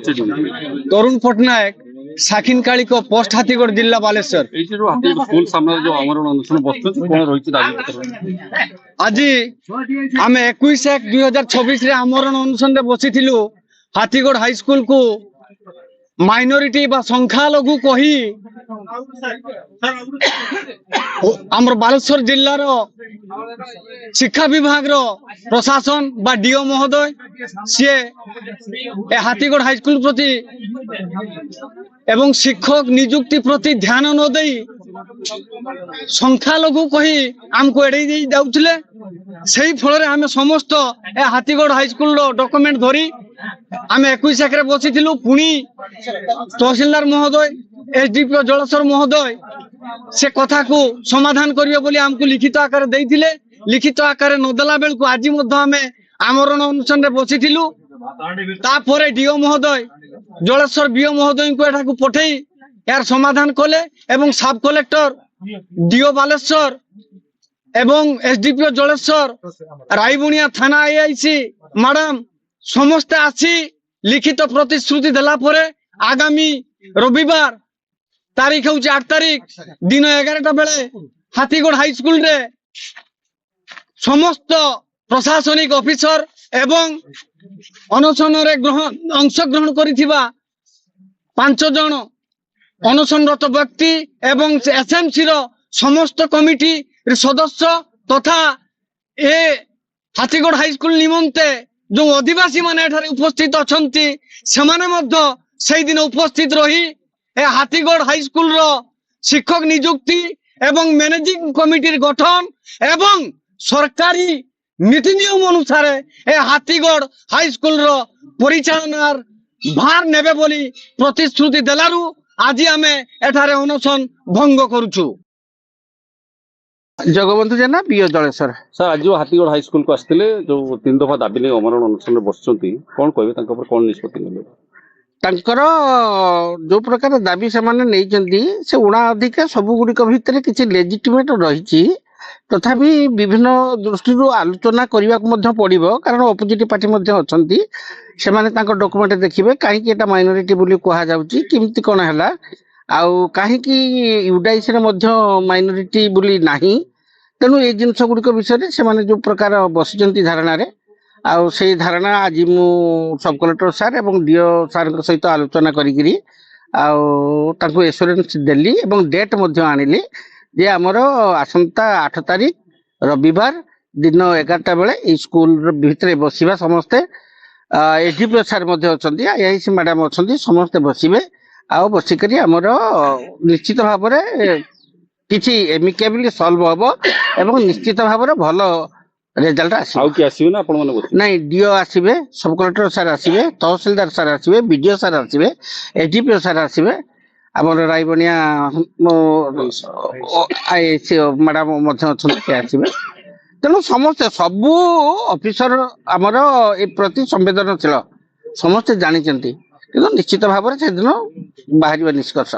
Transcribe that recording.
तरुण पट्टनायक साखिनकाली को पोस्ट हाथीगढ़ जिला बालेश्वर। आज आम 21/1/2026 आमरण अनशन बसी हाथीगढ़ हाईस्कल को माइनोरिटी बा संख्यालघु कही आमर बालेश्वर जिलार शिक्षा विभाग रो प्रशासन बा डीओ महोदय सी हाथीगढ़ हाईस्कल प्रति एवं शिक्षक नियुक्ति प्रति ध्यान न दे संख्यालघु कही आमको एड़े जाऊले से फल आम समस्त हाथीगढ़ हाईस्कल डॉक्यूमेंट धरी आम 21 एकरे बसी पुणी तहसीलदार महोदय एसडीपीओ जलेश्वर महोदय से कथा को समाधान करिवे बोली आमको लिखित आकार देइथिले। लिखित आकार नदेला बेल को आज आम आमरण अनशन बसी तापर डीओ महोदय जलेश्वर बीओ महोदय को एठाकू पठेई यार समाधान कले एवं सब कलेक्टर डीओ बालेश्वर एवं एसडीपीओ जलेश्वर रायबुनिया थाना आईआईसी मैडम समस्त आसी लिखित प्रतिश्रुति देला परे आगामी रविवार तारीख हूँ 8 तारीख दिन 11टा बेले हाथीगढ़ हाईस्कल रे समस्त प्रशासनिक ऑफिसर एवं अनशन अंशग्रहण करिथिबा 5 जन अनशनरत व्यक्ति एवं एसएमसी रो समस्त कमिटी सदस्य तथा ए हाथीगढ़ हाईस्कल निमंते जो आदिवासी माने उपस्थित अछंती सेमाने मध्य से दिन उपस्थित रही हाथीगढ़ हाईस्कल रो शिक्षक नियुक्ति एवं मैनेजिंग कमिटी गठन एवं सरकारी नीति नियम अनुसार हाथीगढ़ हाईस्कल रो परिचालनार भार नेबे बोली प्रतिश्रुति देलारू आज आमे एठारे अनशन भंग करूछु। जगबंधु जेना बीओ जलेश्वर सर आज हाथीगढ़ हाईस्कल को आसते जो 3 दफा दाबी नहीं अमरण अनशन बसुँच कौन कहे कौन निष्पत्ति ने जो प्रकार दाबी से से उणा अधिका सबुगुड़िक भितर किसी लेजिटिमेट रही तथापि विभिन्न दृष्टि आलोचना करने पड़ो कारण अपोजिट पार्टी से डॉक्यूमेंट देखिए कहीं माइनोरिटी बोली कहुच्छी किमती कौन है आउ कहीं यूडाइस माइनोरिटी बोली नाही तेणु ये जिनस गुड़िक विषय से जो प्रकार बसी धारणा आउ से धारणा आज मु सब कलेक्टर सार एवं डीओ सार सहित आलोचना करी एश्योरेंस देली एवं डेट आनिली जे आमर आसंता 8 तारीख रविवार दिन 11टा बेले स्कूल भितर बसिबा समस्ते एसडीपीओ सार आईआईसी मैडम अच्छा समस्ते बसवे आउ बसिक निश्चित भाव किसी एमिकेबली सॉल्व हम एवं निश्चित भाव भल रिजल्ट नहीं डीओ आसवे सब कलेक्टर सार आसवे तहसीलदार सार आसवे बीडीओ सार आसवे एसडीपीओ सार आसवे आमर रायबनिया आईएसी मैडम आसवे तेणु समस्ते सबू ऑफिसर आमर ए प्रति संवेदनशील समस्ते जानते निश्चित भाव से दिन बाहर निष्कर्ष।